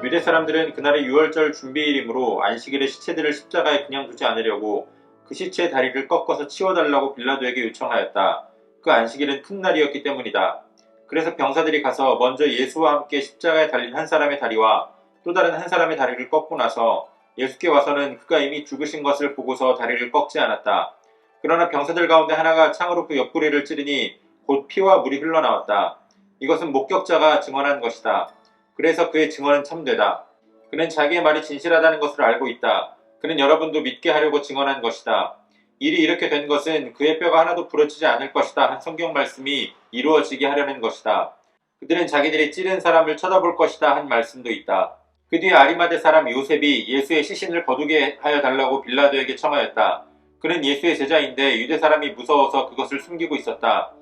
유대 사람들은 그날이 유월절 준비일이므로 안식일에 시체들을 십자가에 그냥 두지 않으려고 그 시체의 다리를 꺾어서 치워달라고 빌라도에게 요청하였다. 그 안식일은 큰 날이었기 때문이다. 그래서 병사들이 가서 먼저 예수와 함께 십자가에 달린 한 사람의 다리와 또 다른 한 사람의 다리를 꺾고 나서 예수께 와서는 그가 이미 죽으신 것을 보고서 다리를 꺾지 않았다. 그러나 병사들 가운데 하나가 창으로 그 옆구리를 찌르니 곧 피와 물이 흘러나왔다. 이것은 목격자가 증언한 것이다. 그래서 그의 증언은 참되다. 그는 자기의 말이 진실하다는 것을 알고 있다. 그는 여러분도 믿게 하려고 증언한 것이다. 일이 이렇게 된 것은 그의 뼈가 하나도 부러지지 않을 것이다 한 성경 말씀이 이루어지게 하려는 것이다. 그들은 자기들이 찌른 사람을 쳐다볼 것이다 한 말씀도 있다. 그 뒤에 아리마대 사람 요셉이 예수의 시신을 거두게 하여 달라고 빌라도에게 청하였다. 그는 예수의 제자인데 유대 사람이 무서워서 그것을 숨기고 있었다.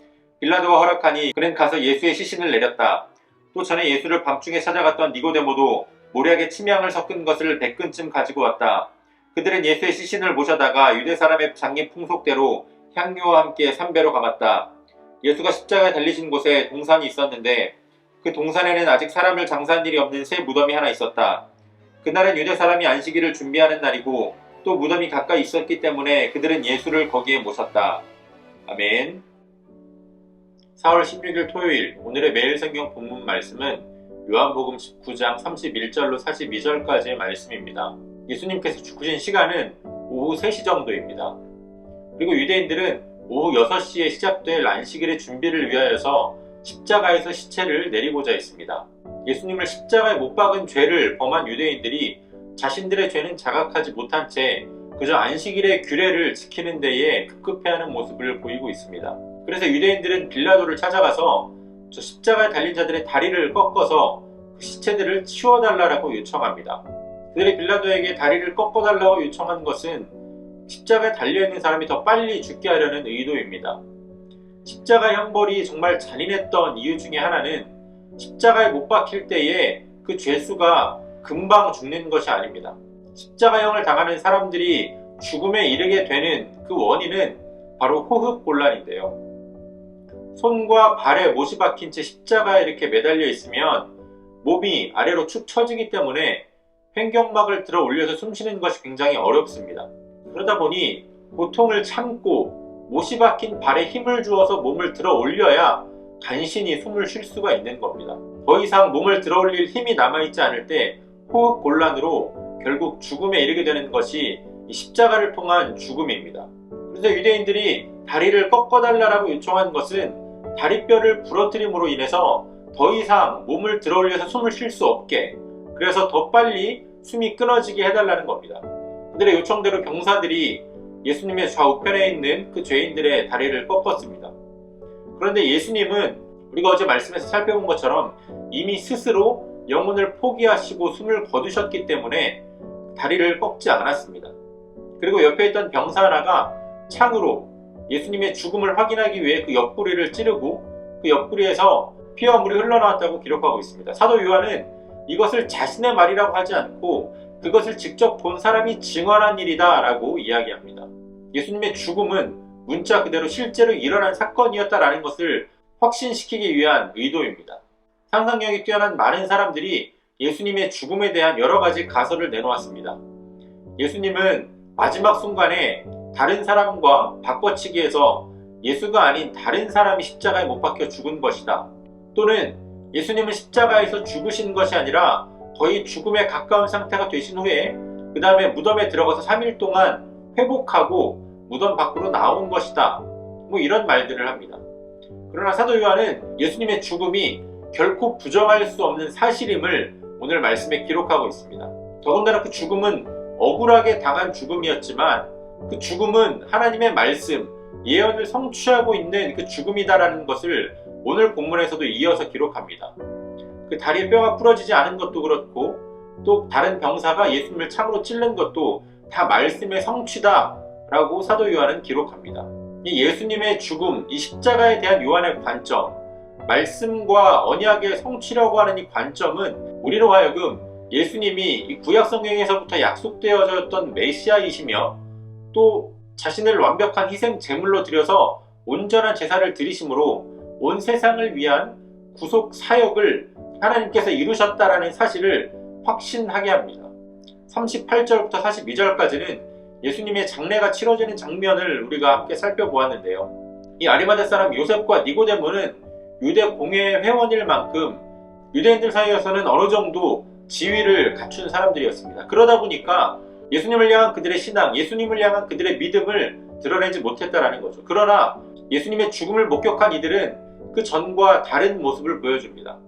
빌라도가 허락하니 그는 가서 예수의 시신을 내렸다. 또 전에 예수를 밤중에 찾아갔던 니고데모도 모략에 침향을 섞은 것을 100근쯤 가지고 왔다. 그들은 예수의 시신을 모셔다가 유대 사람의 장례 풍속대로 향료와 함께 삼배로 감았다. 예수가 십자가에 달리신 곳에 동산이 있었는데 그 동산에는 아직 사람을 장사한 일이 없는 새 무덤이 하나 있었다. 그날은 유대 사람이 안식일을 준비하는 날이고 또 무덤이 가까이 있었기 때문에 그들은 예수를 거기에 모셨다. 아멘. 4월 16일 토요일 오늘의 매일 성경 본문 말씀은 요한복음 19장 31절로 42절까지의 말씀입니다. 예수님께서 죽으신 시간은 오후 3시 정도입니다. 그리고 유대인들은 오후 6시에 시작될 안식일의 준비를 위하여서 십자가에서 시체를 내리고자 했습니다. 예수님을 십자가에 못 박은 죄를 범한 유대인들이 자신들의 죄는 자각하지 못한 채 그저 안식일의 규례를 지키는 데에 급급해하는 모습을 보이고 있습니다. 그래서 유대인들은 빌라도를 찾아가서 저 십자가에 달린 자들의 다리를 꺾어서 그 시체들을 치워달라고 요청합니다. 그들이 빌라도에게 다리를 꺾어달라고 요청한 것은 십자가에 달려있는 사람이 더 빨리 죽게 하려는 의도입니다. 십자가 형벌이 정말 잔인했던 이유 중에 하나는 십자가에 못 박힐 때에 그 죄수가 금방 죽는 것이 아닙니다. 십자가형을 당하는 사람들이 죽음에 이르게 되는 그 원인은 바로 호흡곤란인데요. 손과 발에 못이 박힌 채 십자가에 이렇게 매달려 있으면 몸이 아래로 축 처지기 때문에 횡격막을 들어 올려서 숨쉬는 것이 굉장히 어렵습니다. 그러다 보니 고통을 참고 못이 박힌 발에 힘을 주어서 몸을 들어 올려야 간신히 숨을 쉴 수가 있는 겁니다. 더 이상 몸을 들어 올릴 힘이 남아있지 않을 때 호흡곤란으로 결국 죽음에 이르게 되는 것이 이 십자가를 통한 죽음입니다. 그래서 유대인들이 다리를 꺾어달라고 요청한 것은 다리뼈를 부러뜨림으로 인해서 더 이상 몸을 들어 올려서 숨을 쉴 수 없게, 그래서 더 빨리 숨이 끊어지게 해달라는 겁니다. 그들의 요청대로 병사들이 예수님의 좌우편에 있는 그 죄인들의 다리를 꺾었습니다. 그런데 예수님은 우리가 어제 말씀에서 살펴본 것처럼 이미 스스로 영혼을 포기하시고 숨을 거두셨기 때문에 다리를 꺾지 않았습니다. 그리고 옆에 있던 병사 하나가 창으로 예수님의 죽음을 확인하기 위해 그 옆구리를 찌르고 그 옆구리에서 피와 물이 흘러나왔다고 기록하고 있습니다. 사도 요한은 이것을 자신의 말이라고 하지 않고 그것을 직접 본 사람이 증언한 일이다 라고 이야기합니다. 예수님의 죽음은 문자 그대로 실제로 일어난 사건이었다라는 것을 확신시키기 위한 의도입니다. 상상력이 뛰어난 많은 사람들이 예수님의 죽음에 대한 여러 가지 가설을 내놓았습니다. 예수님은 마지막 순간에 다른 사람과 바꿔치기해서 예수가 아닌 다른 사람이 십자가에 못 박혀 죽은 것이다. 또는 예수님은 십자가에서 죽으신 것이 아니라 거의 죽음에 가까운 상태가 되신 후에 그 다음에 무덤에 들어가서 3일 동안 회복하고 무덤 밖으로 나온 것이다. 뭐 이런 말들을 합니다. 그러나 사도 요한은 예수님의 죽음이 결코 부정할 수 없는 사실임을 오늘 말씀에 기록하고 있습니다. 더군다나 그 죽음은 억울하게 당한 죽음이었지만 그 죽음은 하나님의 말씀, 예언을 성취하고 있는 그 죽음이다라는 것을 오늘 본문에서도 이어서 기록합니다. 그 다리에 뼈가 부러지지 않은 것도 그렇고 또 다른 병사가 예수님을 창으로 찔른 것도 다 말씀의 성취다 라고 사도 요한은 기록합니다. 이 예수님의 죽음, 이 십자가에 대한 요한의 관점, 말씀과 언약의 성취라고 하는 이 관점은 우리로 하여금 예수님이 이 구약 성경에서부터 약속되어졌던 메시아이시며 또 자신을 완벽한 희생 제물로 드려서 온전한 제사를 드리심으로 온 세상을 위한 구속 사역을 하나님께서 이루셨다라는 사실을 확신하게 합니다. 38절부터 42절까지는 예수님의 장례가 치러지는 장면을 우리가 함께 살펴보았는데요. 이 아리마대 사람 요셉과 니고데모는 유대 공회 회원일 만큼 유대인들 사이에서는 어느 정도 지위를 갖춘 사람들이었습니다. 그러다 보니까 예수님을 향한 그들의 신앙, 예수님을 향한 그들의 믿음을 드러내지 못했다라는 거죠. 그러나 예수님의 죽음을 목격한 이들은 그 전과 다른 모습을 보여줍니다.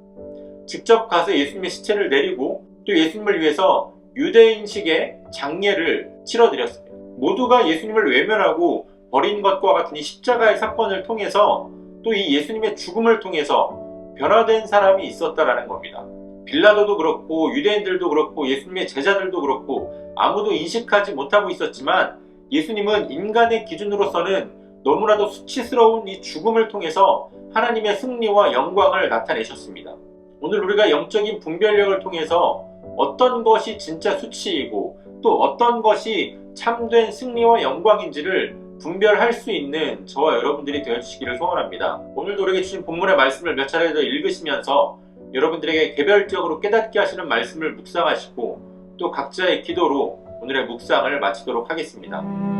직접 가서 예수님의 시체를 내리고 또 예수님을 위해서 유대인식의 장례를 치러드렸습니다. 모두가 예수님을 외면하고 버린 것과 같은 이 십자가의 사건을 통해서 또 이 예수님의 죽음을 통해서 변화된 사람이 있었다라는 겁니다. 빌라도도 그렇고 유대인들도 그렇고 예수님의 제자들도 그렇고 아무도 인식하지 못하고 있었지만 예수님은 인간의 기준으로서는 너무나도 수치스러운 이 죽음을 통해서 하나님의 승리와 영광을 나타내셨습니다. 오늘 우리가 영적인 분별력을 통해서 어떤 것이 진짜 수치이고 또 어떤 것이 참된 승리와 영광인지를 분별할 수 있는 저와 여러분들이 되어주시기를 소원합니다. 오늘도 우리에게 주신 본문의 말씀을 몇 차례 더 읽으시면서 여러분들에게 개별적으로 깨닫게 하시는 말씀을 묵상하시고 또 각자의 기도로 오늘의 묵상을 마치도록 하겠습니다.